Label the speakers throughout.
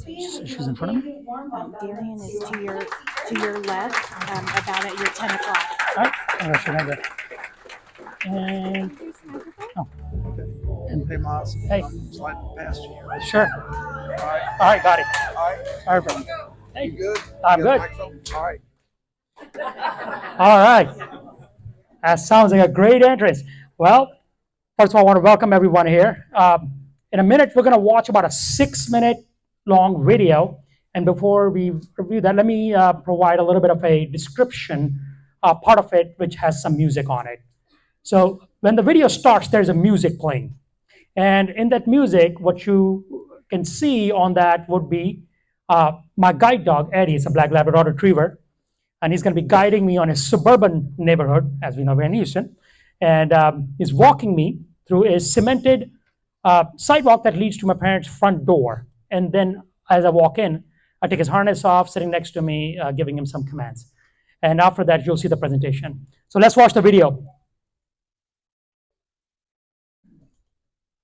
Speaker 1: She's in front of me.
Speaker 2: Darian is to your left, about at your 10 o'clock.
Speaker 1: All right, I'm gonna show that. And
Speaker 3: Hey, Moaz.
Speaker 1: Hey.
Speaker 3: I'm sliding past you here.
Speaker 1: sure.
Speaker 3: All
Speaker 1: All right, got it.
Speaker 3: right.
Speaker 1: All right, bro.
Speaker 3: You good?
Speaker 1: I'm
Speaker 3: You got
Speaker 1: good.
Speaker 3: the microphone? All right.
Speaker 1: All right. That sounds like a great entrance. Well, first of all, I want to welcome everyone here. In a minute, we're going to watch about a 6-minute long video. And before we review that, let me provide a little bit of a description, part of it, which has some music on it. So when the video starts, there's a music playing. And in that music, what you can see on that would be my guide dog, Eddie. It's a black Labrador retriever. And he's going to be guiding me on a suburban neighborhood, as we know, we're in Houston. And he's walking me through a cemented sidewalk that leads to my parents' front door. And then as I walk in, I take his harness off, sitting next to me, giving him some commands. And after that, you'll see the presentation. So let's watch the video.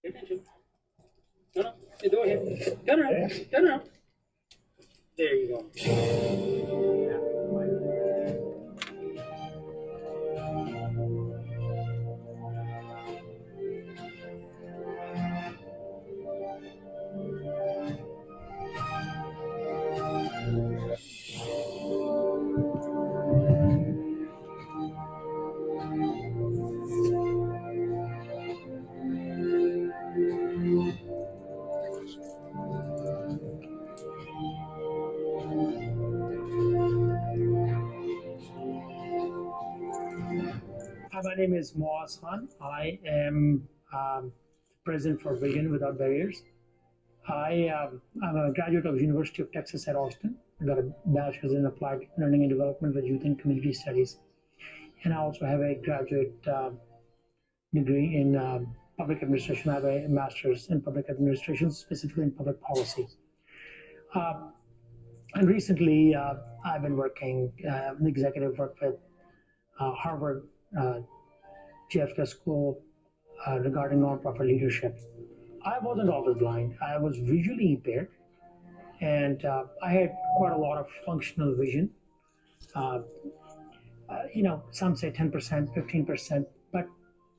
Speaker 1: Pay attention. No, no. Go ahead. Turn around. Turn around. There you go. Hi, my name is Moaz. I am president for Vision Without Barriers. I'm a graduate of the University of Texas at Austin. I got a bachelor's in applied learning and development with youth and community studies. And I also have a graduate degree in public administration. I have a master's in public administration, specifically in public policy. And recently, I've been working in executive work with Harvard JFK School regarding nonprofit leadership. I wasn't always blind. I was visually impaired, and I had quite a lot of functional vision. Some say 10%, 15%, but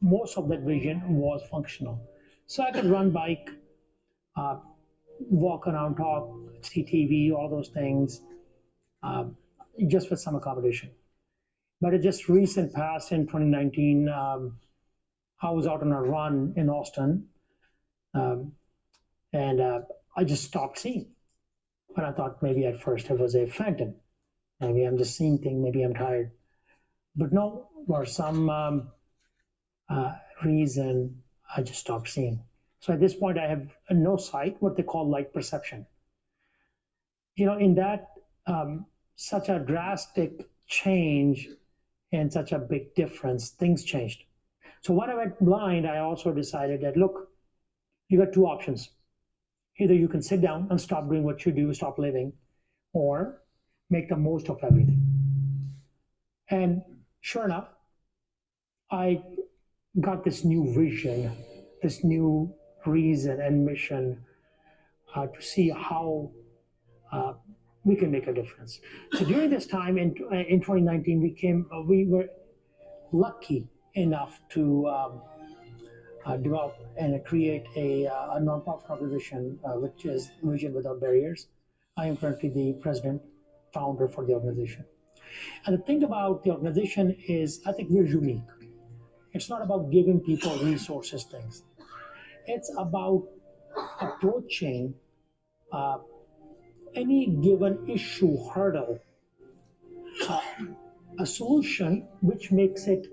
Speaker 1: most of that vision was functional. So I could run, bike, walk around, talk, see TV, all those things, just with some accommodation. But it just recent past in 2019, I was out on a run in Austin, and I just stopped seeing. And I thought maybe at first it was a phantom. Maybe I'm just seeing things, maybe I'm tired. But no, for some reason, I just stopped seeing. So at this point, I have no sight, what they call light perception. In that, such a drastic change and such a big difference, things changed. So when I went blind, I also decided that, look, you got two options. Either you can sit down and stop doing what you do, stop living, or make the most of everything. And sure enough, I got this new vision, this new reason and mission to see how we can make a difference. So during this time in 2019, we were lucky enough to develop and create a nonprofit organization, which is Vision Without Barriers. I am currently the president, founder for the organization. And the thing about the organization is, I think we're unique. It's not about giving people resources, things. It's about approaching any given issue, hurdle, a solution which makes it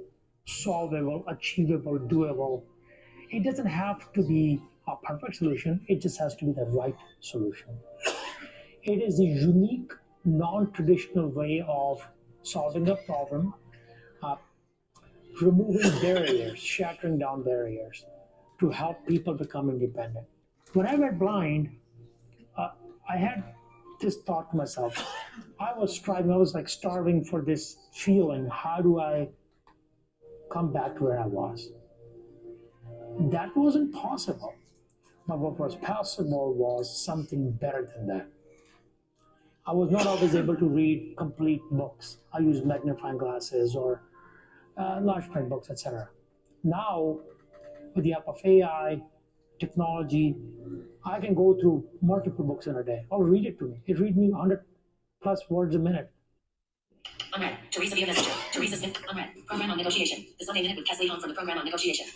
Speaker 1: solvable, achievable, doable. It doesn't have to be a perfect solution, it just has to be the right solution. It is a unique, non-traditional way of solving a problem, removing barriers, shattering down barriers to help people become independent. When I went blind, I had this thought to myself. I was striving, I was like starving for this feeling. How do I come back to where I was? That wasn't possible. But what was possible was something better than that. I was not always able to read complete books. I used magnifying glasses or large print books, etc. Now, with the help of AI, technology, I can go through multiple books in a day or read it to me. It reads me 100 plus words a minute.
Speaker 4: Unread. Teresa via messenger. Teresa Smith. Unread. Program on negotiation. The Sunday Minute with Kesley Hahn from the program on negotiation.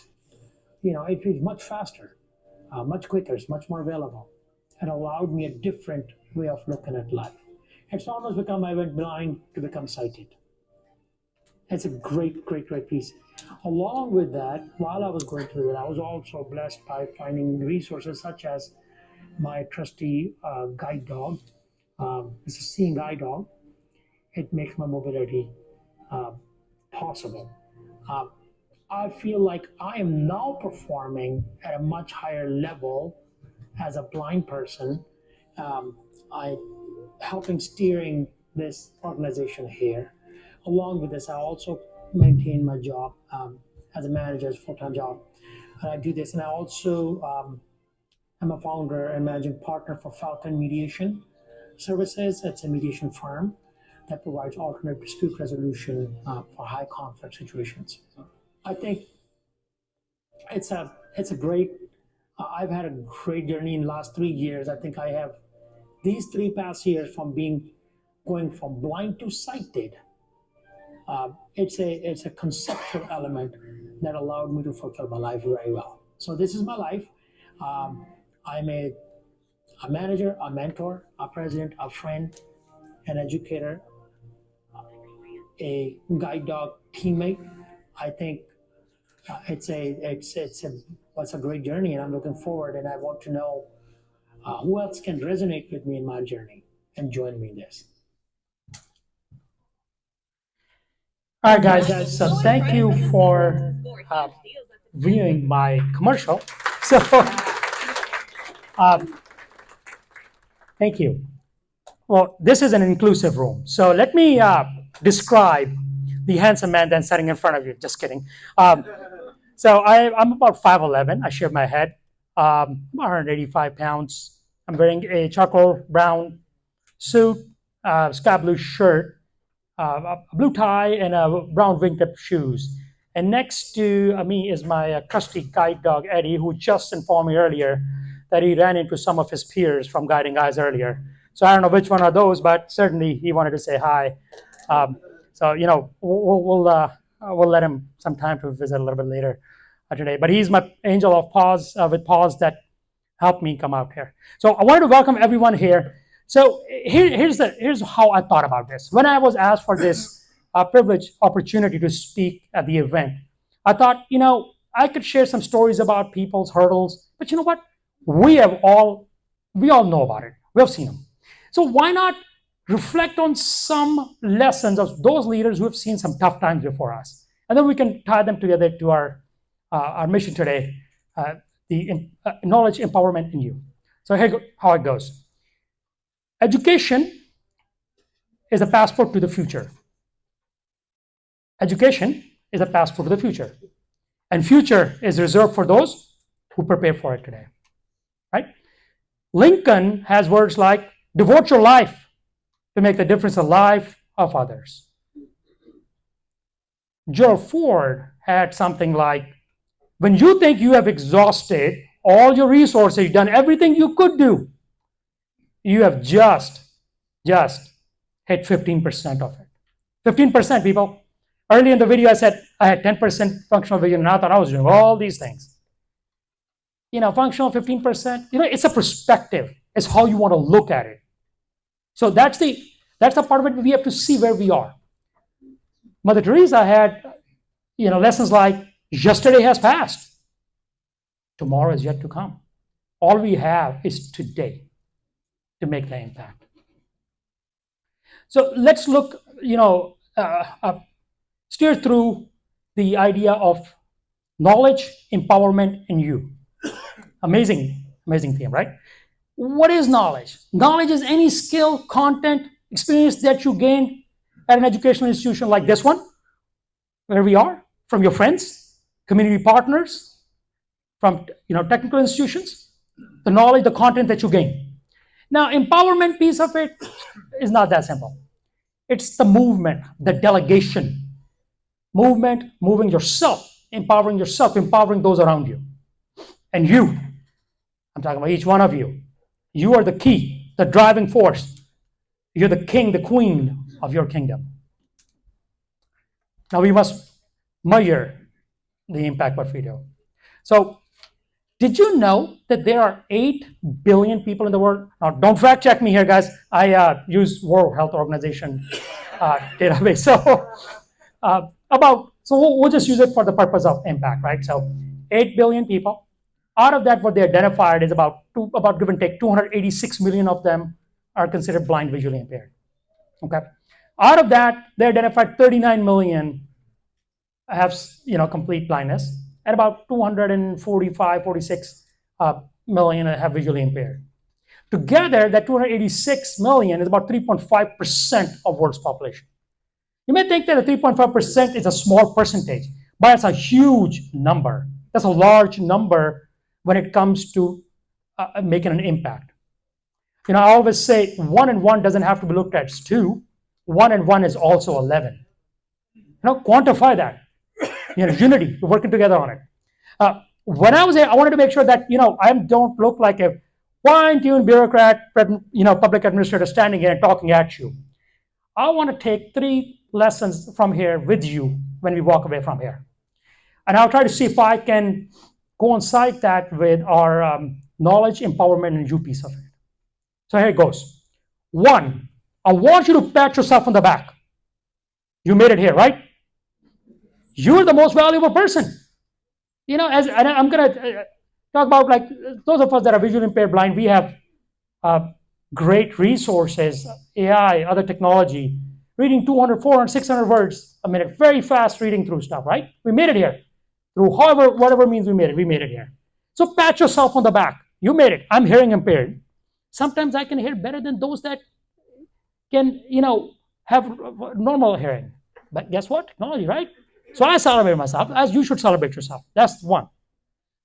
Speaker 1: It reads much faster, much quicker, it's much more available. It allowed me a different way of looking at life. It's almost become I went blind to become sighted. It's a great, great, great piece. Along with that, while I was going through it, I was also blessed by finding resources such as my trusty guide dog. It's a seeing guide dog. It makes my mobility possible. I feel like I am now performing at a much higher level as a blind person. I helping steering this organization here. Along with this, I also maintain my job as a manager, as a full-time job. And I do this, and I also am a founder and managing partner for Falcon Mediation Services. It's a mediation firm that provides alternate dispute resolution for high conflict situations. I think it's a great. I've had a great journey in the last 3 years. I think I have these 3 past years from going from blind to sighted. It's a conceptual element that allowed me to fulfill my life very well. So this is my life. I'm a manager, a mentor, a president, a friend, an educator, a guide dog teammate. I think it's a great journey, and I'm looking forward. And I want to know who else can resonate with me in my journey and join me in this.
Speaker 5: All right, guys. So thank you for viewing my commercial. So thank you. Well, this is an inclusive room. So let me describe the handsome man that's sitting in front of you. Just kidding. So I'm about 5'11". I shave my head. 185 pounds. I'm wearing a charcoal brown suit, sky blue shirt, a blue tie, and a brown wingtip shoes. And next to me is my trusty guide dog, Eddie, who just informed me earlier that he ran into some of his peers from guiding guys earlier. So I don't know which one are those, but certainly he wanted to say hi. So we'll let him some time to visit a little bit later today. But he's my angel of pause with pause that helped me come out here. So I wanted to welcome everyone here. So here's how I thought about this. When I was asked for this privileged opportunity to speak at the event, I thought, I could share some stories about people's hurdles. But you know what? We all know about it. We have seen them. So why not reflect on some lessons of those leaders who have seen some tough times before us, and then we can tie them together to our mission today, the knowledge empowerment in you. So here how it goes. Education is a passport to the future. Education is a passport to the future, and future is reserved for those who prepare for it today. Right? Lincoln has words like, devote your life to make the difference in the life of others. Gerald Ford had something like, when you think you have exhausted all your resources, you've done everything you could do, you have just hit 15% of it. 15%, people. Early in the video, I said I had 10% functional vision, and I thought I was doing all these things. Functional 15%, it's a perspective. It's how you want to look at it. So that's the part of it we have to see where we are. Mother Teresa had, lessons like, yesterday has passed. Tomorrow is yet to come. All we have is today to make the impact. So let's look, steer through the idea of knowledge, empowerment in you. Amazing theme, right? What is knowledge? Knowledge is any skill, content, experience that you gain at an educational institution like this one, where we are, from your friends, community partners, from technical institutions. the knowledge, the content that you gain. Now, empowerment piece of it is not that simple. It's the movement, the delegation. Movement, moving yourself, empowering those around you. And you, I'm talking about each one of you. You are the key, the driving force. You're the king, the queen of your kingdom. Now we must measure the impact what we do. So, did you know that there are 8 billion people in the world? Now, don't fact check me here, guys. I use World Health Organization database. So, we'll just use it for the purpose of impact, right? So, 8 billion people. Out of that, what they identified is about give and take 286 million of them are considered blind, visually impaired. Okay. Out of that, they identified 39 million have complete blindness, and about 46 million have visually impaired. Together, that 286 million is about 3.5% of world's population. You may think that a 3.5% is a small percentage, but it's a huge number. That's a large number when it comes to making an impact. I always say 1 and 1 doesn't have to be looked at as 2. 1 and 1 is also 11. Quantify that. Unity, we're working together on it. When I was there, I wanted to make sure that I don't look like a fine-tuned bureaucrat, public administrator standing here and talking at you. I want to take 3 lessons from here with you when we walk away from here, and I'll try to see if I can coincide that with our knowledge, empowerment, and you piece of it. So here it goes. 1, I want you to pat yourself on the back. You made it here, right? You're the most valuable person. As I'm going to talk about, like, those of us that are visually impaired, blind, we have great resources, AI, other technology, reading 200, 400, 600 words a minute, very fast reading through stuff, right? We made it here. Through whatever means we made it here. So pat yourself on the back. You made it. I'm hearing impaired. Sometimes I can hear better than those that can, have normal hearing. But guess what? Technology, right? So I celebrate myself, as you should celebrate yourself. That's 1.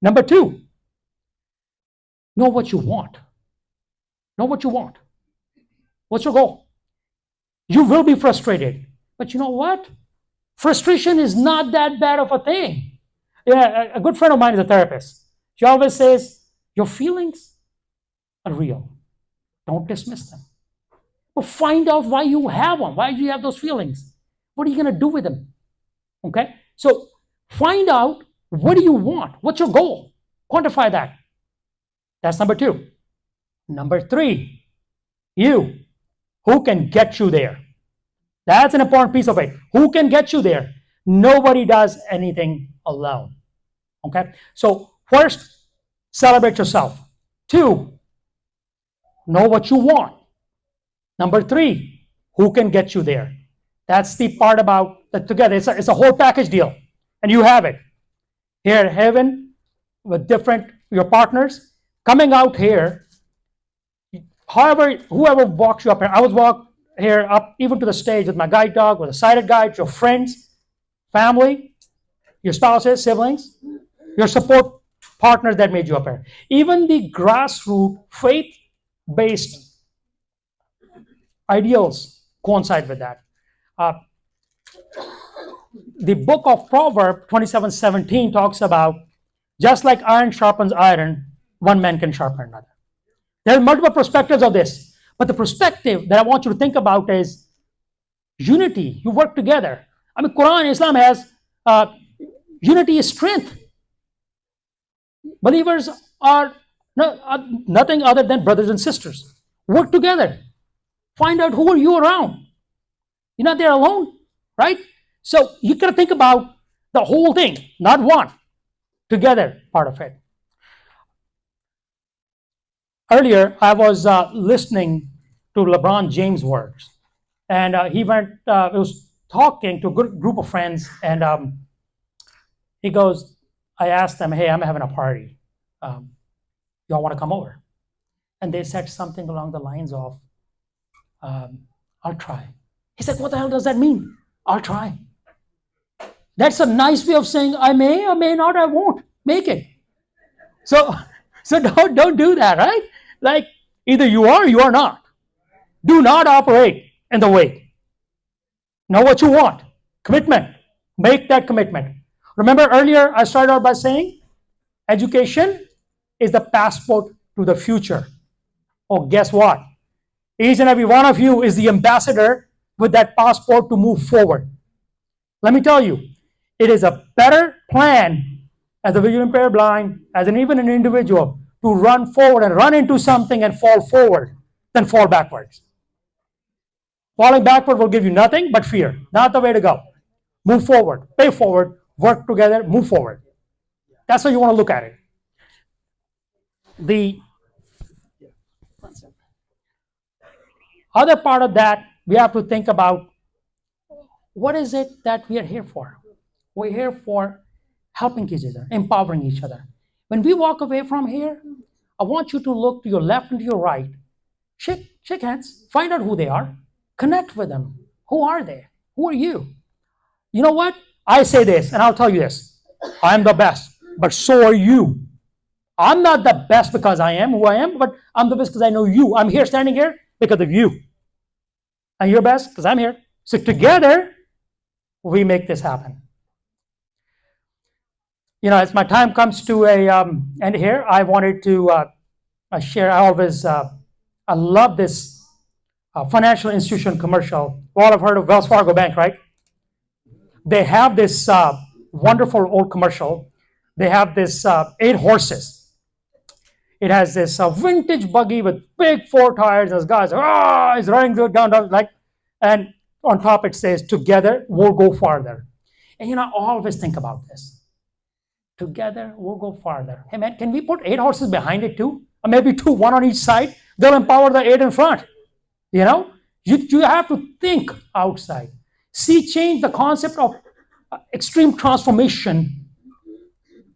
Speaker 5: Number 2, know what you want. Know what you want. What's your goal? You will be frustrated. But you know what? Frustration is not that bad of a thing. Yeah, a good friend of mine is a therapist. She always says, your feelings are real. Don't dismiss them. But find out why you have them. Why do you have those feelings? What are you going to do with them? Okay? So find out, what do you want? What's your goal? Quantify that. That's number 2. Number 3, you. Who can get you there? That's an important piece of it. Who can get you there? Nobody does anything alone. Okay? So first, celebrate yourself. 2, know what you want. Number 3, who can get you there? That's the part about that together. It's a whole package deal. And you have it. Here at HAVIN, with your partners, coming out here, whoever walks you up here, I was walked here up even to the stage with my guide dog, with a sighted guide, your friends, family, your spouses, siblings, your support partners that made you up here. Even the grassroots, faith-based ideals coincide with that. The book of Proverbs 27:17 talks about, just like iron sharpens iron, one man can sharpen another. There are multiple perspectives of this, but the perspective that I want you to think about is unity. You work together. I mean, Quran, Islam has unity is strength. Believers are nothing other than brothers and sisters. Work together. Find out who are you around. You're not there alone, right? So you got to think about the whole thing, not one. Together, part of it. Earlier, I was listening to LeBron James' words, and he was talking to a good group of friends, and he goes, I asked them, hey, I'm having a party. Y'all want to come over? And they said something along the lines of, I'll try. He said, what the hell does that mean? I'll try. That's a nice way of saying, I may or may not, I won't make it. So So don't do that, right? Like either you are or you are not. Do not operate in the way. Know what you want. Commitment. Make that commitment. Remember earlier I started out by saying education is the passport to the future. Oh, guess what? Each and every one of you is the ambassador with that passport to move forward. Let me tell you, it is a better plan as a visually impaired blind, as even an individual, to run forward and run into something and fall forward than fall backwards. Falling backward will give you nothing but fear. Not the way to go. Move forward, pay forward, work together, move forward. That's how you want to look at it. The other part of that, we have to think about what is it that we are here for? We're here for helping each other, empowering each other. When we walk away from here, I want you to look to your left and to your right. Shake hands, find out who they are, connect with them. Who are they? Who are you? You know what? I say this, and I'll tell you this. I'm the best, but so are you. I'm not the best because I am who I am, but I'm the best because I know you. I'm here, standing here, because of you. And you're best because I'm here. So together, we make this happen. You know, as my time comes to a end here, I wanted to share. I love this financial institution commercial. You all have heard of Wells Fargo Bank, right? They have this wonderful old commercial. They have this 8 horses. It has this vintage buggy with big 4 tires. And this guy's he's running down like, and on top it says, "Together we'll go farther." And you know, I always think about this. Together we'll go farther. Hey man, can we put 8 horses behind it too? Or maybe 2, 1 on each side? They'll empower the 8 in front. You know, you have to think outside. See, change the concept of extreme transformation.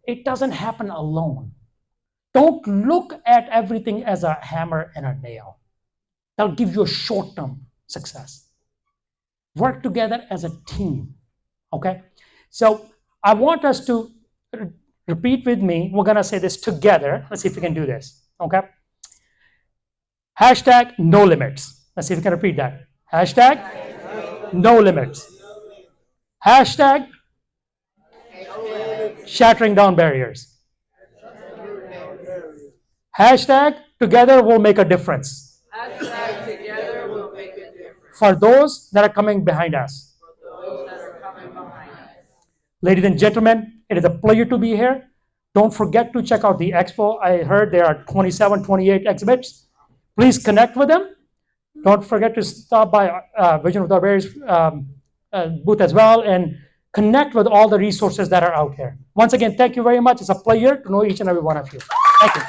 Speaker 5: It doesn't happen alone. Don't look at everything as a hammer and a nail. That'll give you a short-term success. Work together as a team, okay? So I want us to repeat with me. We're gonna say this together. Let's see if we can do this, okay? Hashtag no limits. Let's see if we can repeat that. Hashtag no limits. Hashtag shattering down barriers. Hashtag together we'll make a difference.
Speaker 6: Hashtag together will make a difference.
Speaker 5: For those that are coming behind us. Ladies and gentlemen, it is a pleasure to be here. Don't forget to check out the Expo. I heard there are 27, 28 exhibits. Please connect with them. Don't forget to stop by Vision Without Barriers booth as well and connect with all the resources that are out here. Once again, thank you very much. It's a pleasure to know each and every one of you. Thank you.